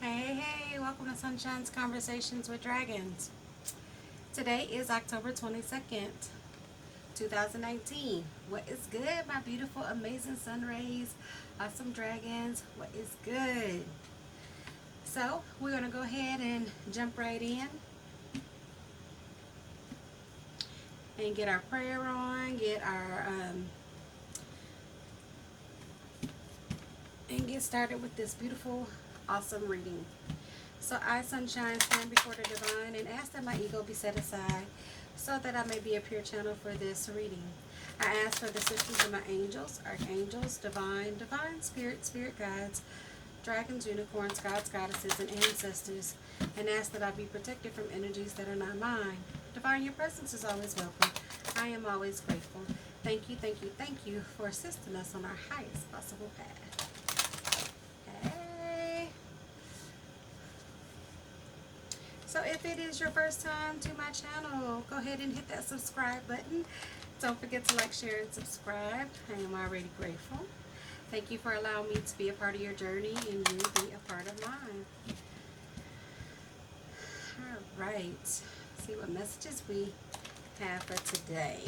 Hey, welcome to Sunshine's Conversations with Dragons. Today is October 22nd, 2019. What is good, my beautiful, amazing sun rays, awesome dragons? What is good? So, we're going to go ahead and jump right in and get our prayer on, and get started with this beautiful, awesome reading. So I, Sunshine, stand before the divine and ask that my ego be set aside so that I may be a pure channel for this reading. I ask for the assistance of my angels, archangels, divine spirit guides, dragons, unicorns, gods, goddesses, and ancestors, and ask that I be protected from energies that are not mine. Divine, your presence is always welcome. I am always grateful. Thank you for assisting us on our highest possible path. Hey. So if it is your first time to my channel, go ahead and hit that subscribe button. Don't forget to like, share, and subscribe. I am already grateful. Thank you for allowing me to be a part of your journey and you be a part of mine. All right. See what messages we have for today.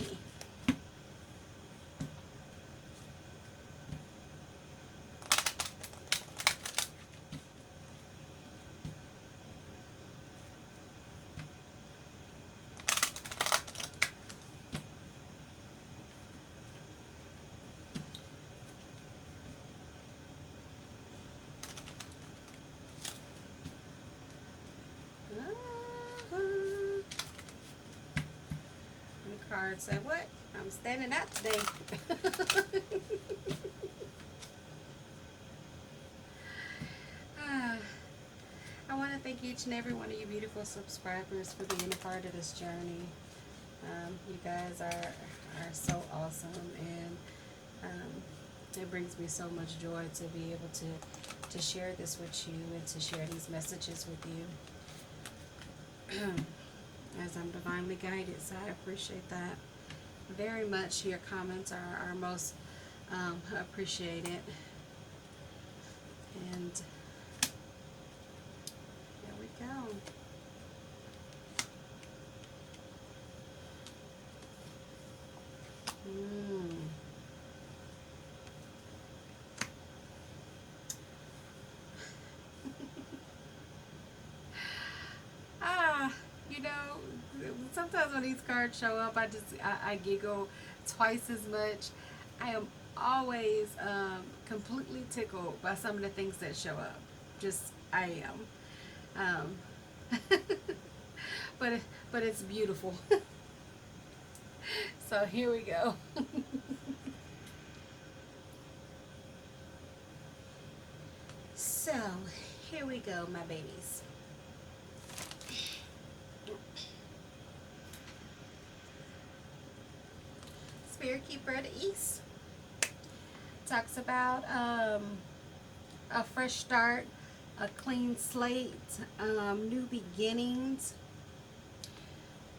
The card said, what? I'm standing out today. I want to thank each and every one of you beautiful subscribers for being a part of this journey. You guys are so awesome, and it brings me so much joy to be able to share this with you and to share these messages with you as I'm divinely guided. So I appreciate that very much. Your comments are most appreciated. And there we go. Mm. Ah, you know, sometimes when these cards show up, I giggle twice as much. I am always completely tickled by some of the things that show up. Just I am. But but it's beautiful. So here we go. So here we go, my babies. Spirit Keeper of the East talks about a fresh start, a clean slate, new beginnings,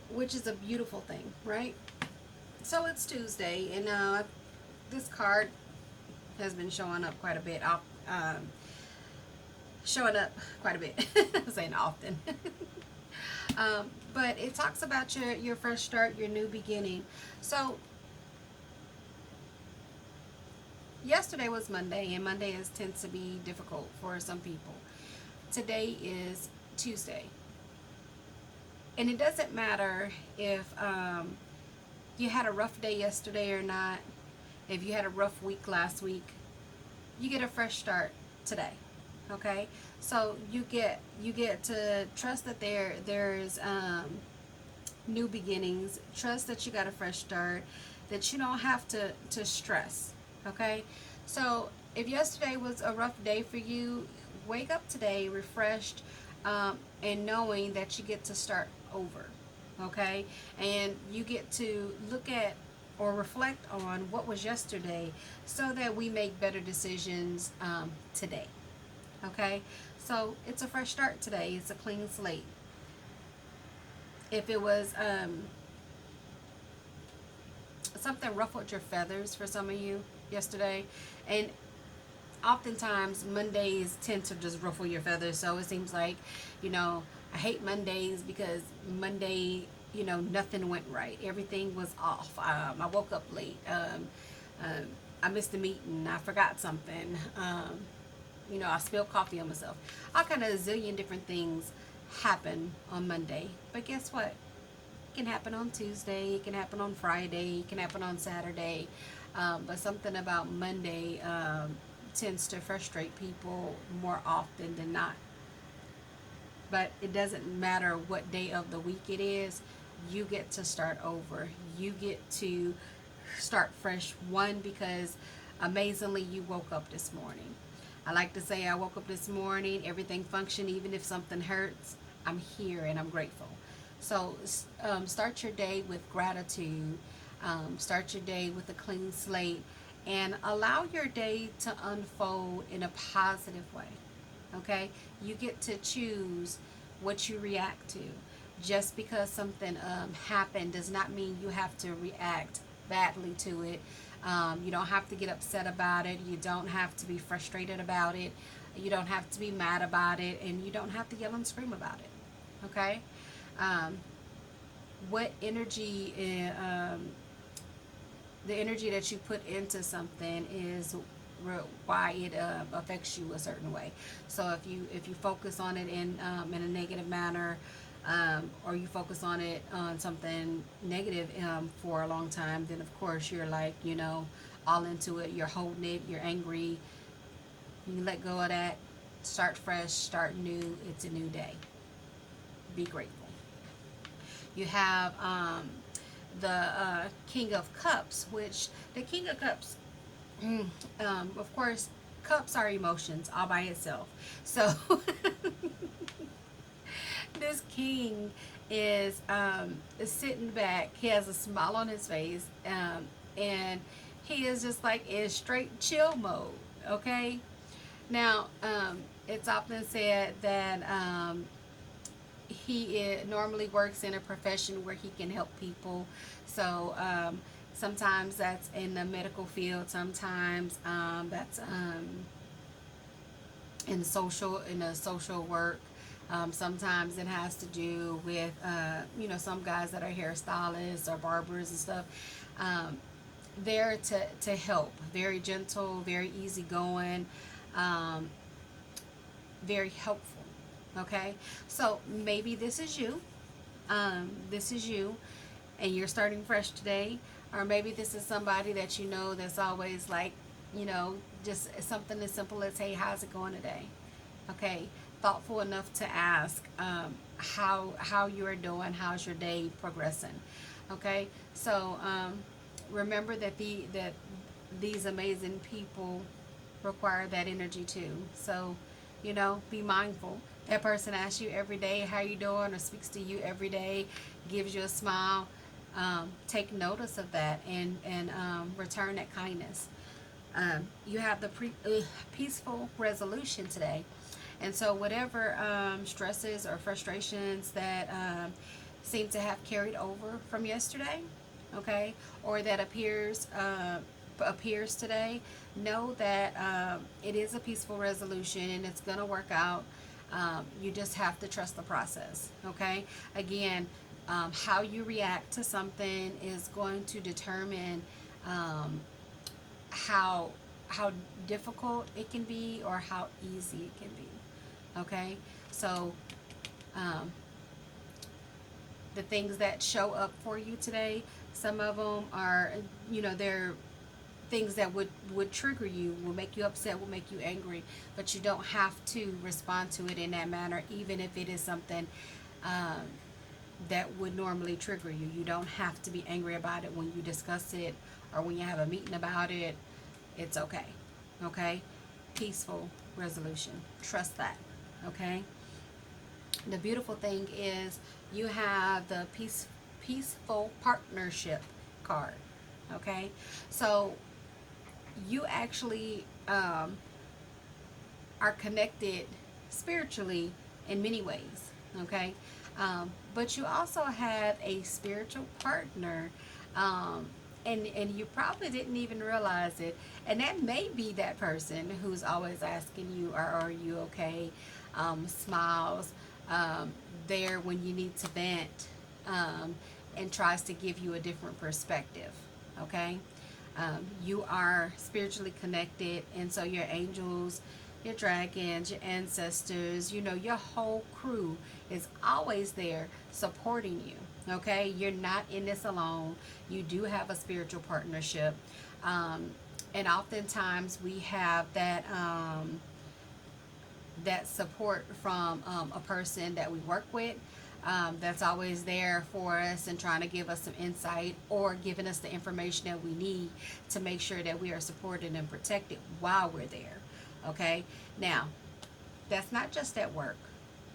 which is a beautiful thing, right? So it's Tuesday, and this card has been showing up quite a bit. Showing up quite a bit. I'm saying often. But it talks about your fresh start, your new beginning. So yesterday was Monday, and Monday tends to be difficult for some people. Today is Tuesday. And it doesn't matter if you had a rough day yesterday or not, if you had a rough week last week, you get a fresh start today. Okay? So you get to trust that there's new beginnings, trust that you got a fresh start, that you don't have to stress. Okay? So if yesterday was a rough day for you, wake up today refreshed, and knowing that you get to start over. Okay? And you get to look at or reflect on what was yesterday so that we make better decisions today. Okay? So it's a fresh start today. It's a clean slate. If it was something ruffled your feathers for some of you yesterday, and oftentimes Mondays tend to just ruffle your feathers. So it seems like, you know, I hate Mondays because Monday, you know, nothing went right. Everything was off. I woke up late. Um, I missed the meeting. I forgot something. You know, I spilled coffee on myself. All kind of zillion different things happen on Monday. But guess what? It can happen on Tuesday. It can happen on Friday. It can happen on Saturday. But something about Monday tends to frustrate people more often than not. But it doesn't matter what day of the week it is, you get to start over. You get to start fresh. One, because amazingly you woke up this morning. I like to say I woke up this morning, everything functioned, even if something hurts, I'm here and I'm grateful. So start your day with gratitude. Start your day with a clean slate and allow your day to unfold in a positive way. Okay? You get to choose what you react to. Just because something happened does not mean you have to react badly to it. You don't have to get upset about it. You don't have to be frustrated about it. You don't have to be mad about it. And you don't have to yell and scream about it. Okay? Um, what energy, the energy that you put into something is why it affects you a certain way. So if you focus on it in a negative manner, or you focus on it on something negative for a long time, then of course you're like, you know, all into it. You're holding it. You're angry. You let go of that. Start fresh. Start new. It's a new day. Be grateful. You have the King of Cups, which the King of Cups, of course, cups are emotions all by itself. So this king is sitting back. He has a smile on his face, and he is just like in straight chill mode. Okay. Now, it's often said that normally works in a profession where he can help people. So sometimes that's in the medical field. Sometimes that's in a social work. Sometimes it has to do with you know, some guys that are hairstylists or barbers and stuff. There to help. Very gentle, very easygoing, very helpful. Okay, so maybe this is you. This is you, and you're starting fresh today. Or maybe this is somebody that you know that's always like, you know, just something as simple as, hey, how's it going today? Okay, thoughtful enough to ask how you are doing, how's your day progressing. Okay, so remember that these amazing people require that energy too. So, you know, be mindful. That person asks you every day how you doing, or speaks to you every day, gives you a smile. Take notice of that and return that kindness. You have the peaceful resolution today. And so whatever stresses or frustrations that seem to have carried over from yesterday, okay, or that appears today, know that it is a peaceful resolution and it's going to work out. You just have to trust the process, okay? Again, how you react to something is going to determine how difficult it can be or how easy it can be. Okay, so the things that show up for you today, some of them are, you know, they're things that would trigger you, will make you upset, will make you angry, but you don't have to respond to it in that manner, even if it is something that would normally trigger you. You don't have to be angry about it when you discuss it or when you have a meeting about it. It's okay. Okay? Peaceful resolution. Trust that. Okay? The beautiful thing is you have the peaceful partnership card. Okay? So you actually are connected spiritually in many ways. Okay? But you also have a spiritual partner and you probably didn't even realize it. And that may be that person who's always asking you, are you okay? Smiles, there when you need to vent, and tries to give you a different perspective. Okay, you are spiritually connected, and so your angels, your dragons, your ancestors, your whole crew is always there supporting you. Okay, you're not in this alone. You do have a spiritual partnership, um, and oftentimes we have that support from a person that we work with, that's always there for us and trying to give us some insight or giving us the information that we need to make sure that we are supported and protected while we're there. Okay, now that's not just at work.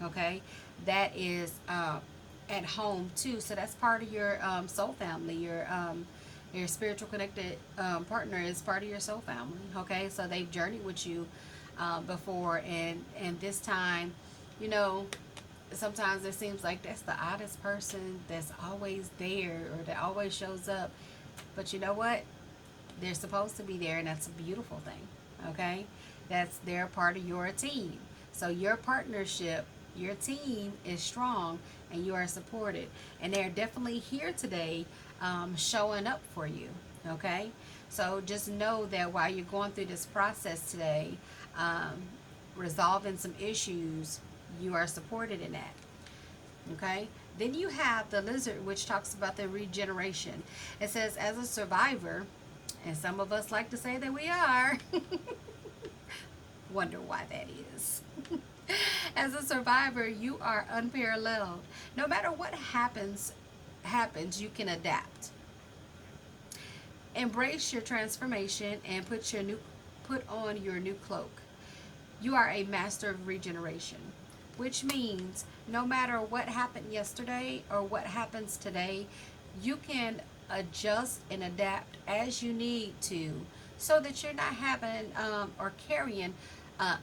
Okay, that is at home too. So that's part of your soul family. Your spiritual connected partner is part of your soul family. Okay, so they've journeyed with you before, and this time, you know, sometimes it seems like that's the oddest person that's always there or that always shows up. But you know what? They're supposed to be there, and that's a beautiful thing. Okay, they're part of your team. So your partnership, your team is strong, and you are supported, and they're definitely here today, showing up for you. Okay, so just know that while you're going through this process today, um, resolving some issues, you are supported in that. Okay, then you have the lizard, which talks about the regeneration. It says, as a survivor, and some of us like to say that we are, wonder why that is. As a survivor, you are unparalleled. No matter what happens, you can adapt. Embrace your transformation and put on your new cloak. You are a master of regeneration, which means no matter what happened yesterday or what happens today, you can adjust and adapt as you need to, so that you're not having or carrying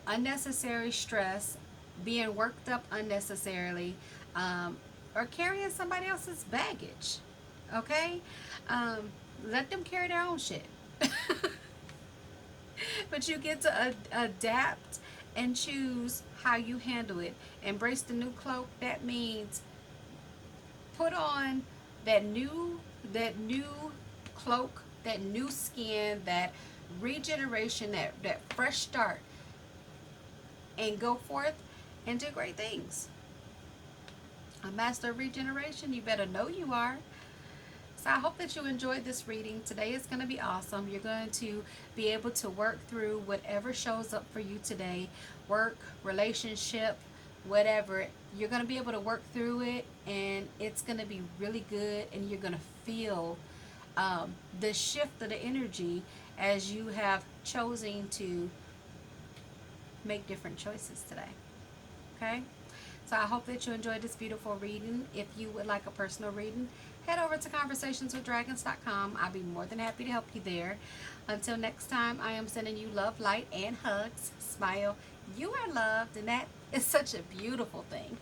unnecessary stress, being worked up unnecessarily, or carrying somebody else's baggage. Okay? Let them carry their own shit. But you get to adapt and choose how you handle it. Embrace the new cloak. That means put on that new cloak, that new skin, that regeneration, that fresh start, and go forth and do great things. A master of regeneration, you better know you are. So I hope that you enjoyed this reading. Today is going to be awesome. You're going to be able to work through whatever shows up for you today. Work, relationship, whatever. You're going to be able to work through it, and it's going to be really good, and you're going to feel the shift of the energy as you have chosen to make different choices today. Okay? So I hope that you enjoyed this beautiful reading. If you would like a personal reading, head over to conversationswithdragons.com. I'll be more than happy to help you there. Until next time, I am sending you love, light, and hugs. Smile. You are loved, and that is such a beautiful thing.